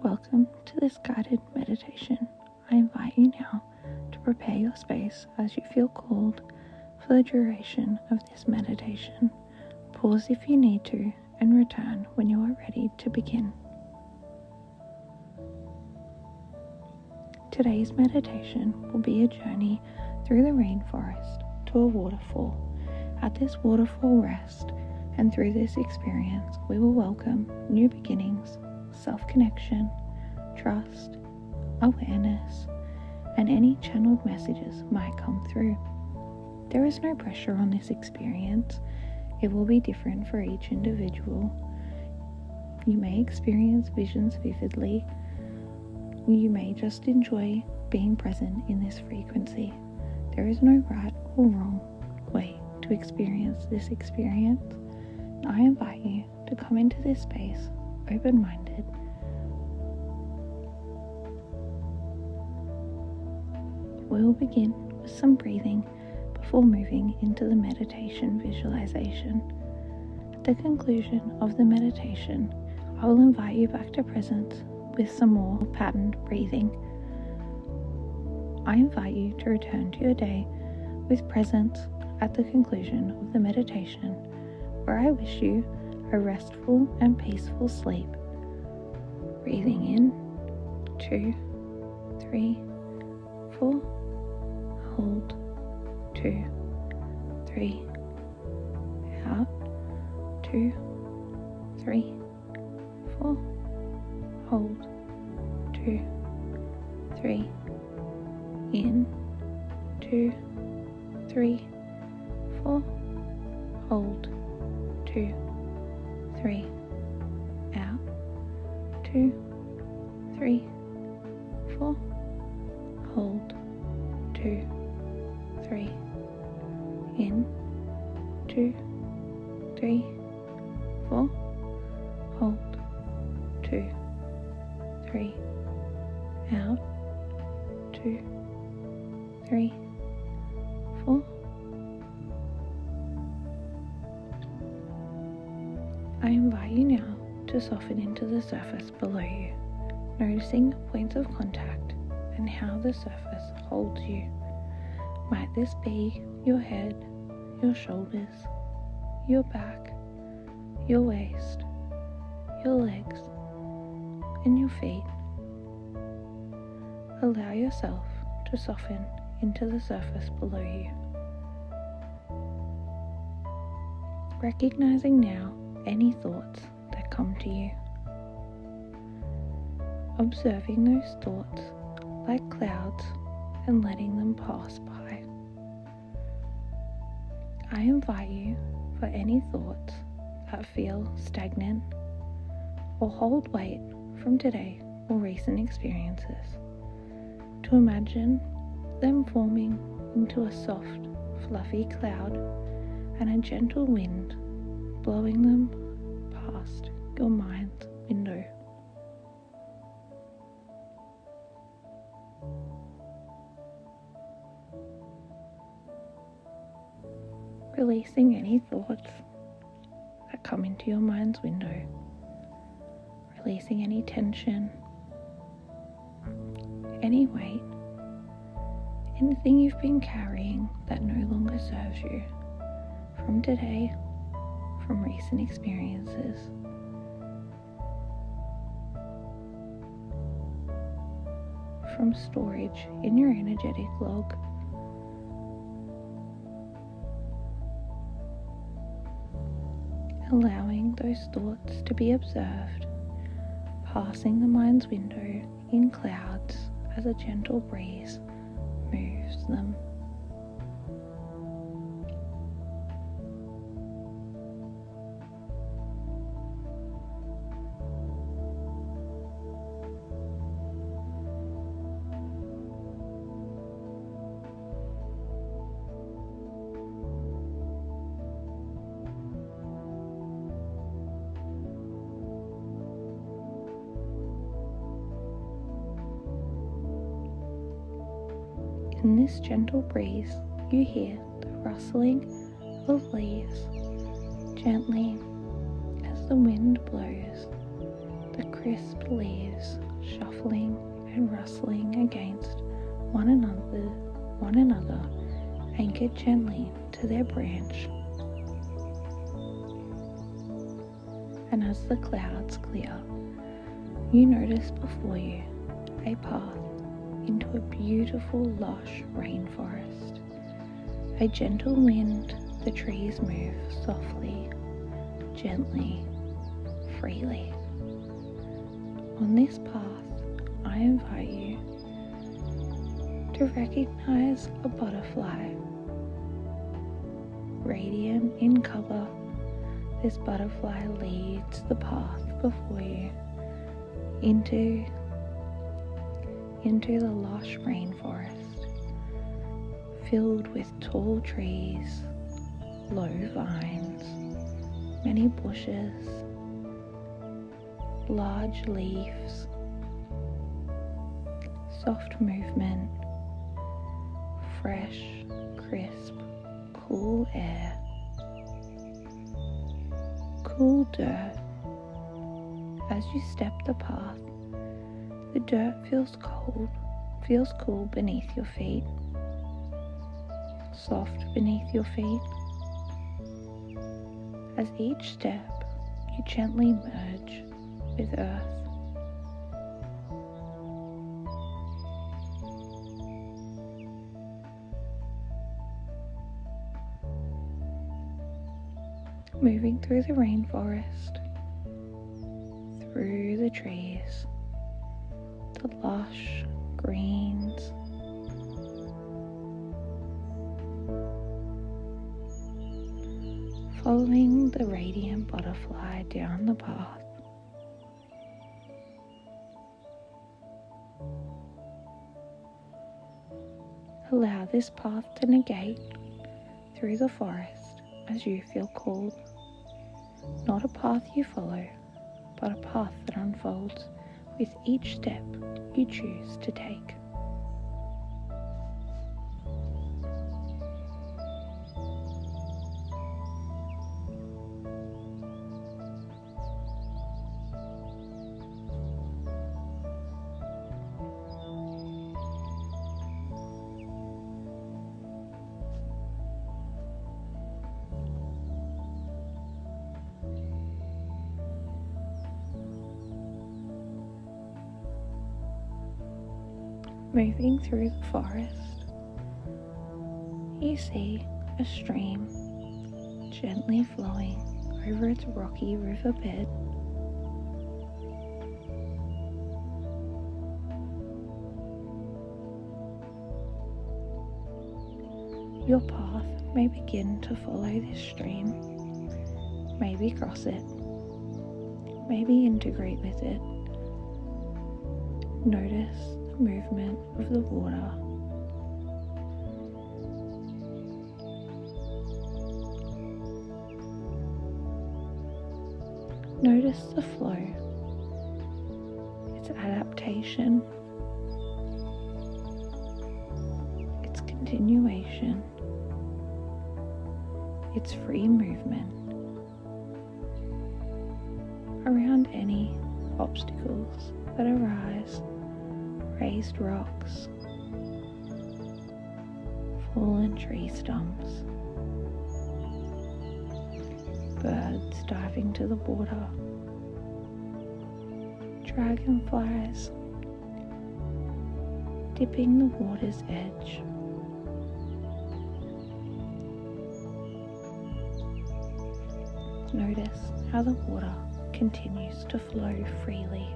Welcome to this guided meditation. I invite you now to prepare your space as you feel called for the duration of this meditation. Pause if you need to and return when you are ready to begin. Today's meditation will be a journey through the rainforest to a waterfall. At this waterfall rest and through this experience, we will welcome new beginnings, self-connection, trust, awareness, and any channeled messages might come through. There is no pressure on this experience. It will be different for each individual. You may experience visions vividly. You may just enjoy being present in this frequency. There is no right or wrong way to experience this experience. I invite you to come into this space open-minded. We will begin with some breathing before moving into the meditation visualization. At the conclusion of the meditation, I will invite you back to presence with some more patterned breathing. I invite you to return to your day with presence at the conclusion of the meditation, where I wish you a restful and peaceful sleep. Breathing in, 2, 3, 4, hold, 2, 3, out, 2, 3, 4, hold, 2, 3, in, 2, 3, 4, hold, 2, 3, out, 2, 3, 4, hold, 2, 3, in, 2, 3, 4, hold, 2, 3, out, 2, 3, 4. I invite you now to soften into the surface below you, noticing the points of contact and how the surface holds you. Might this be your head, your shoulders, your back, your waist, your legs, and your feet? Allow yourself to soften into the surface below you. Recognizing now any thoughts that come to you. Observing those thoughts like clouds and letting them pass by. I invite you for any thoughts that feel stagnant or hold weight from today or recent experiences to imagine them forming into a soft, fluffy cloud and a gentle wind blowing them past your mind's window. Releasing any thoughts that come into your mind's window. Releasing any tension, any weight, anything you've been carrying that no longer serves you from today, from recent experiences. From storage in your energetic log. Allowing those thoughts to be observed, passing the mind's window in clouds as a gentle breeze moves them. In this gentle breeze, you hear the rustling of leaves gently as the wind blows the crisp leaves shuffling and rustling against one another, anchored gently to their branch. And as the clouds clear, you notice before you a path into a beautiful lush rainforest. A gentle wind, the trees move softly, gently, freely. On this path, I invite you to recognize a butterfly. Radiant in colour, this butterfly leads the path before you into the lush rainforest, filled with tall trees, low vines, many bushes, large leaves, soft movement, fresh, crisp, cool air, cool dirt. As you step the path, the dirt feels cool beneath your feet, soft beneath your feet. As each step, you gently merge with earth. Moving through the rainforest, through the trees, the lush greens, following the radiant butterfly down the path. Allow this path to navigate through the forest as you feel called. Not a path you follow, but a path that unfolds with each step you choose to take. Moving through the forest, you see a stream gently flowing over its rocky riverbed. Your path may begin to follow this stream, maybe cross it, maybe integrate with it. Notice the movement of the water. Notice the flow, its adaptation, its continuation, its free movement around any obstacles that arise. Raised rocks, fallen tree stumps, birds diving to the water, dragonflies dipping the water's edge. Notice how the water continues to flow freely.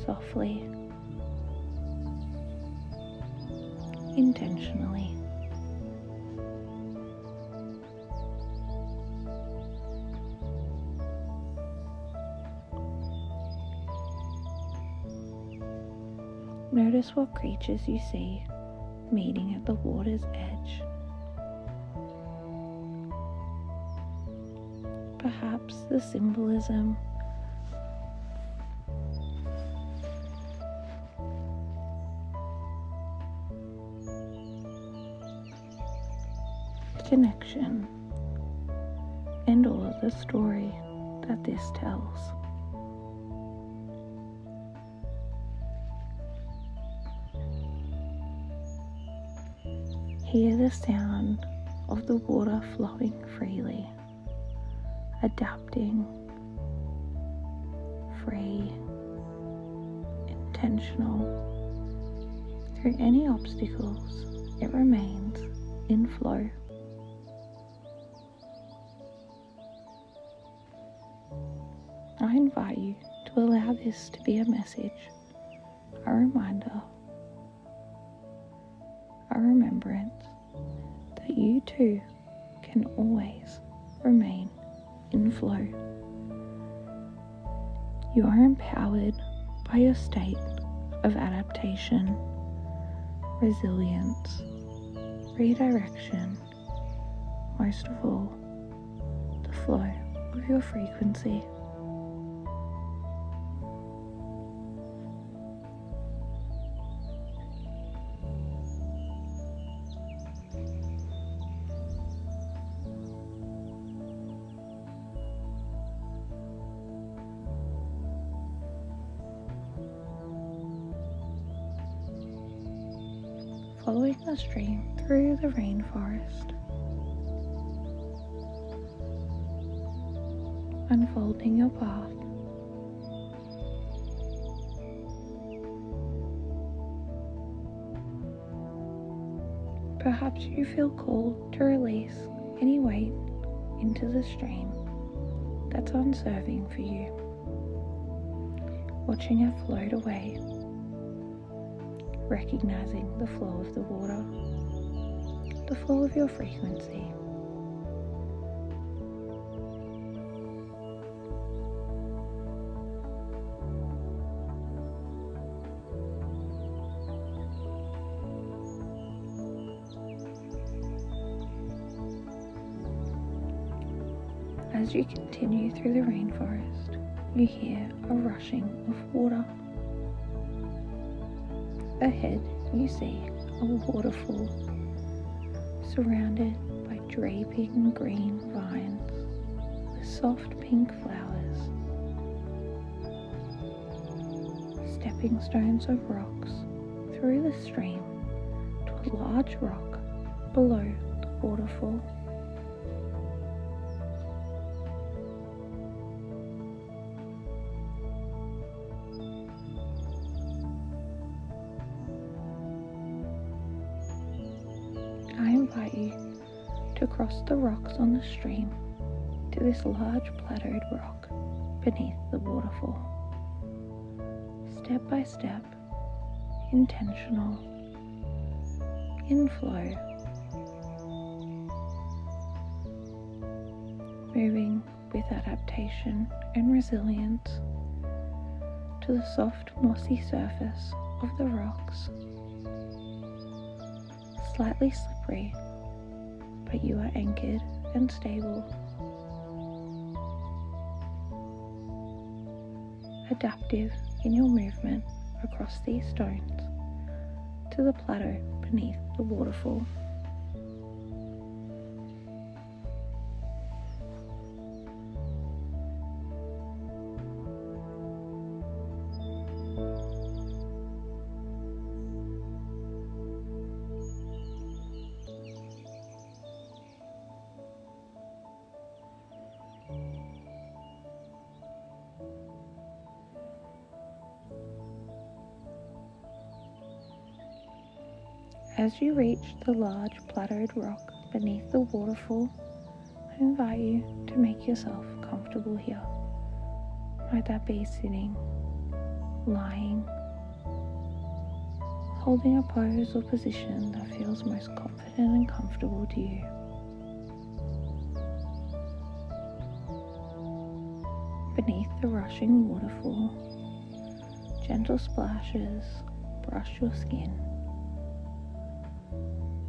Softly, intentionally. Notice what creatures you see meeting at the water's edge. Perhaps the symbolism connection and all of the story that this tells. Hear the sound of the water flowing freely, adapting, free, intentional. Through any obstacles, it remains in flow. I invite you to allow this to be a message, a reminder, a remembrance that you too can always remain in flow. You are empowered by your state of adaptation, resilience, redirection, most of all, the flow of your frequency. Following the stream through the rainforest, unfolding your path. Perhaps you feel called to release any weight into the stream that's unserving for you, watching it float away, recognizing the flow of the water, the flow of your frequency. As you continue through the rainforest, you hear a rushing of water. Ahead you see a waterfall surrounded by draping green vines with soft pink flowers. Stepping stones of rocks through the stream to a large rock below the waterfall. I invite you to cross the rocks on the stream to this large plateaued rock beneath the waterfall. Step by step, intentional, in flow, moving with adaptation and resilience to the soft mossy surface of the rocks. Slightly slippery, but you are anchored and stable. Adaptive in your movement across these stones to the plateau beneath the waterfall. As you reach the large plateaued rock beneath the waterfall, I invite you to make yourself comfortable here. Might that be sitting, lying, holding a pose or position that feels most confident and comfortable to you. Beneath the rushing waterfall, gentle splashes brush your skin.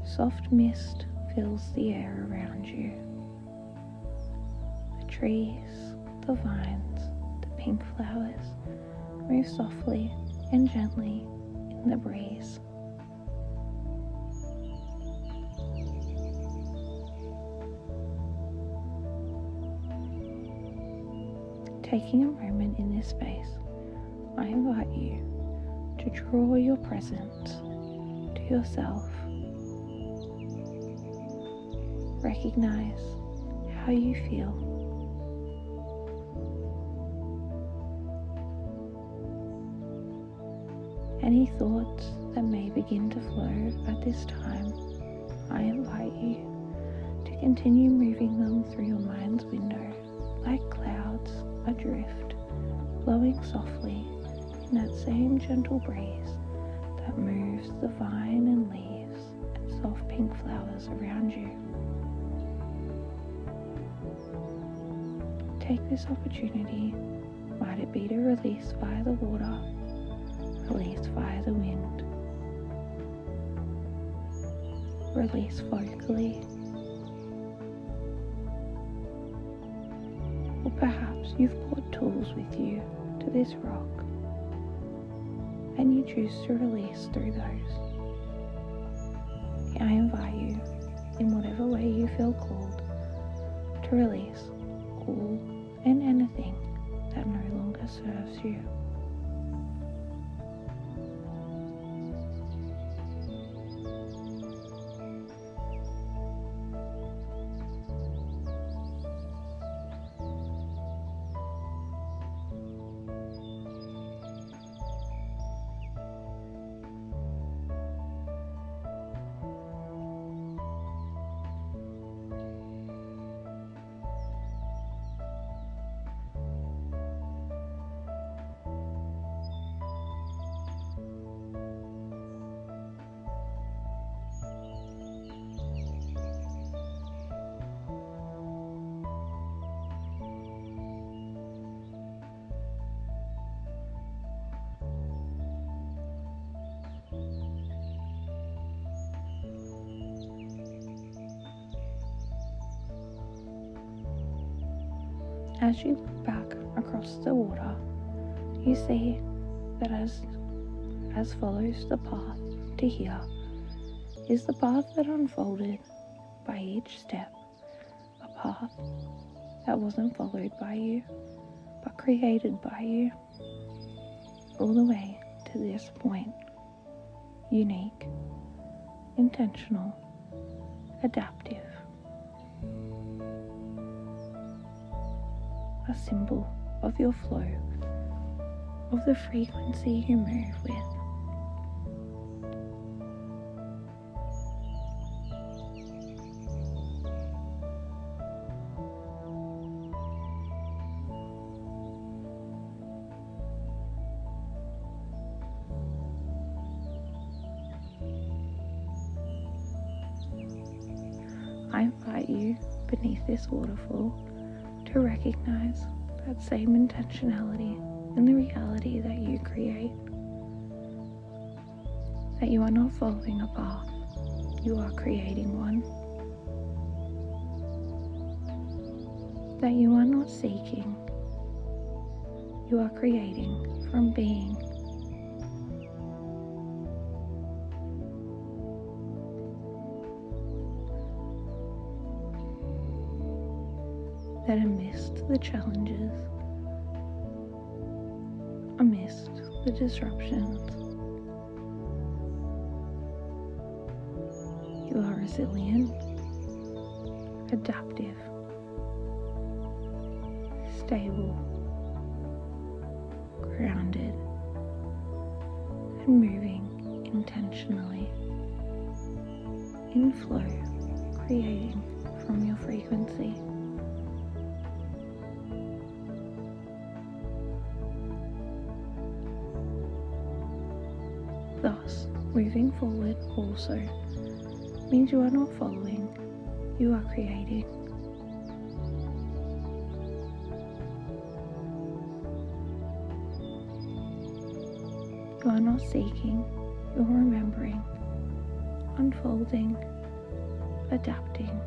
Soft mist fills the air around you. The trees, the vines, the pink flowers move softly and gently in the breeze. Taking a moment in this space, I invite you to draw your presence to yourself. Recognize how you feel. Any thoughts that may begin to flow at this time, I invite you to continue moving them through your mind's window like clouds adrift, blowing softly in that same gentle breeze that moves the vine and leaves and soft pink flowers around you. Take this opportunity, might it be to release via the water, release via the wind, release vocally, or perhaps you've brought tools with you to this rock and you choose to release through those. I invite you, in whatever way you feel called, to release all and anything that no longer serves you. As you look back across the water, you see that as follows the path to here is the path that unfolded by each step, a path that wasn't followed by you, but created by you, all the way to this point, unique, intentional, adaptive. A symbol of your flow, of the frequency you move with. I invite you beneath this waterfall to recognize that same intentionality in the reality that you create. That you are not following a path, you are creating one. That you are not seeking, you are creating from being. That amidst the challenges, amidst the disruptions, you are resilient, adaptive, stable, grounded, and moving intentionally in flow, creating from your frequency. Thus, moving forward also means you are not following, you are creating. You are not seeking, you are remembering, unfolding, adapting,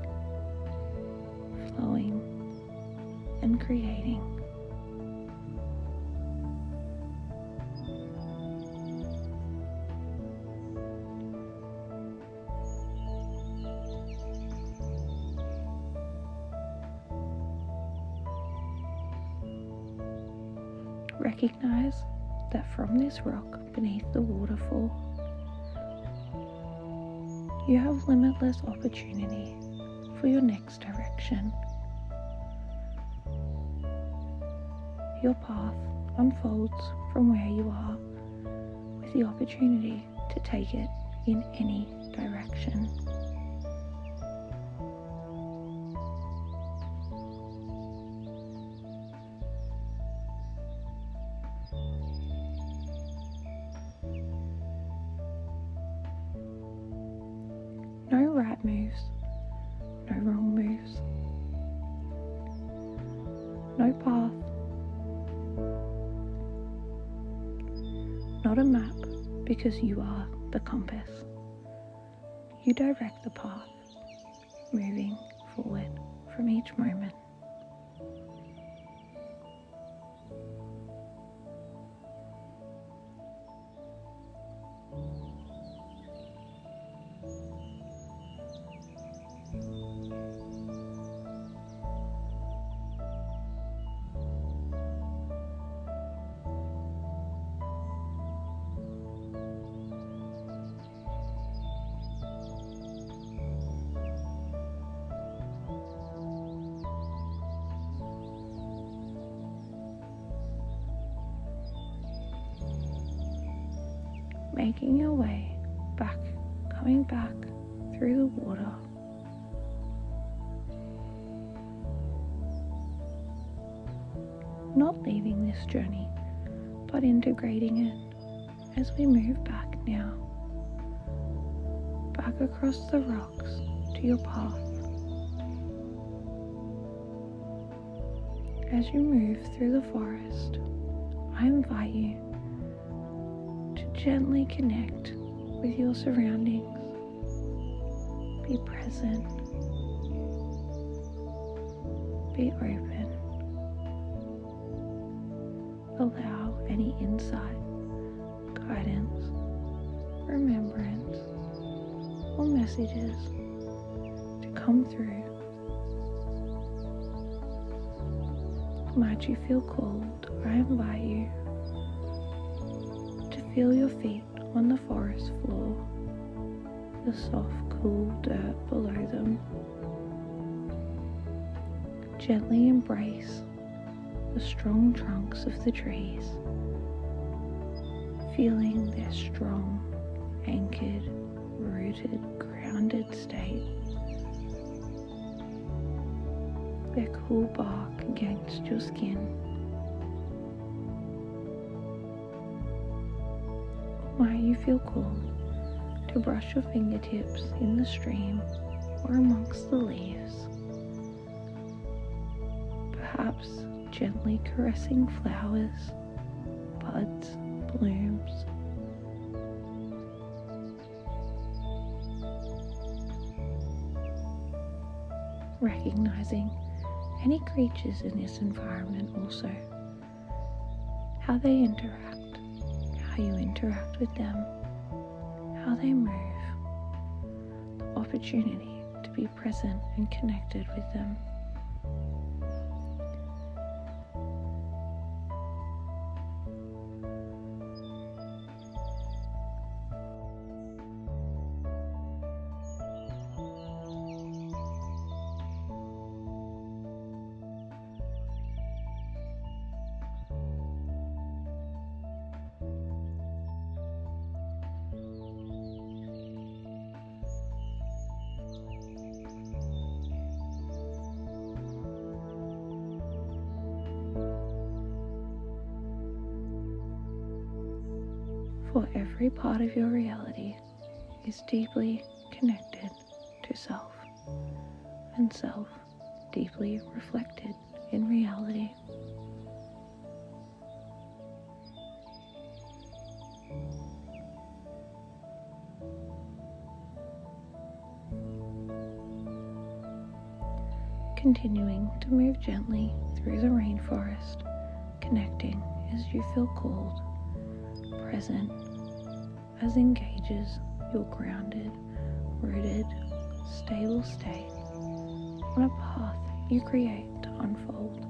flowing, and creating. Recognize that from this rock beneath the waterfall, you have limitless opportunity for your next direction. Your path unfolds from where you are, with the opportunity to take it in any direction. No right moves, no wrong moves, no path, not a map, because you are the compass. You direct the path, moving forward from each moment. Making your way back, coming back through the water. Not leaving this journey, but integrating it as we move back now. Back across the rocks to your path. As you move through the forest, I invite you to gently connect with your surroundings. Be present. Be open. Allow any insight, guidance, remembrance, or messages to come through. Might you feel called, I invite you to feel your feet on the forest floor, the soft, cool dirt below them. Gently embrace the strong trunks of the trees, feeling their strong, anchored, rooted, grounded state. Their cool bark against your skin. Might you feel called to brush your fingertips in the stream or amongst the leaves, perhaps gently caressing flowers, buds, blooms. Recognizing any creatures in this environment also, how they interact, how you interact with them, how they move, the opportunity to be present and connected with them. For every part of your reality is deeply connected to self, and self deeply reflected in reality. Continuing to move gently through the rainforest, connecting as you feel called, present as engages your grounded, rooted, stable state on a path you create to unfold.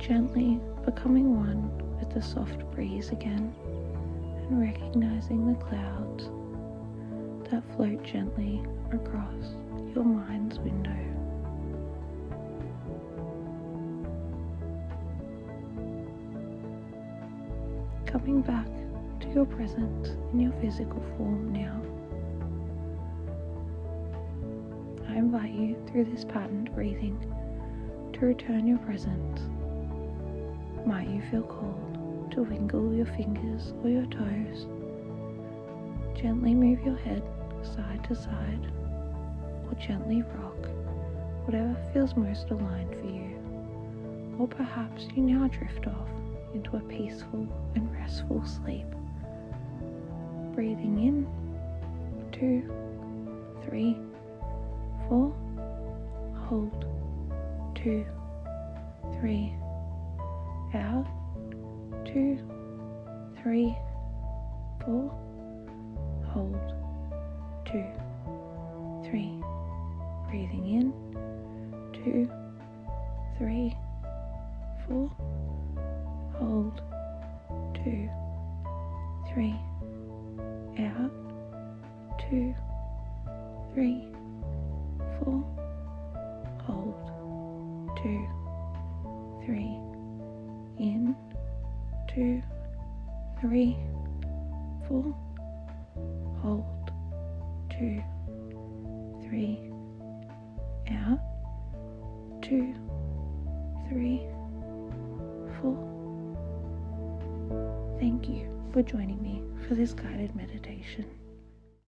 gently becoming one with the soft breeze again, and recognizing the clouds that float gently across your mind's window. Coming back to your presence in your physical form now. I invite you through this patterned breathing to return your presence. Might you feel called to wiggle your fingers or your toes? Gently move your head side to side, or gently rock, whatever feels most aligned for you. Or perhaps you now drift off into a peaceful and restful sleep. Breathing in, 2, 3, 4, hold, 2, 3, out, 2, 3, 4, hold, 2, 3, breathing in, 2, 3, 4, hold, 2, 3, out, 2, 3, 4, hold, 2, 3, in, 2, 3, 4, hold, 2, 3, out, 2, 3, 4. Thank you for joining me for this guided meditation.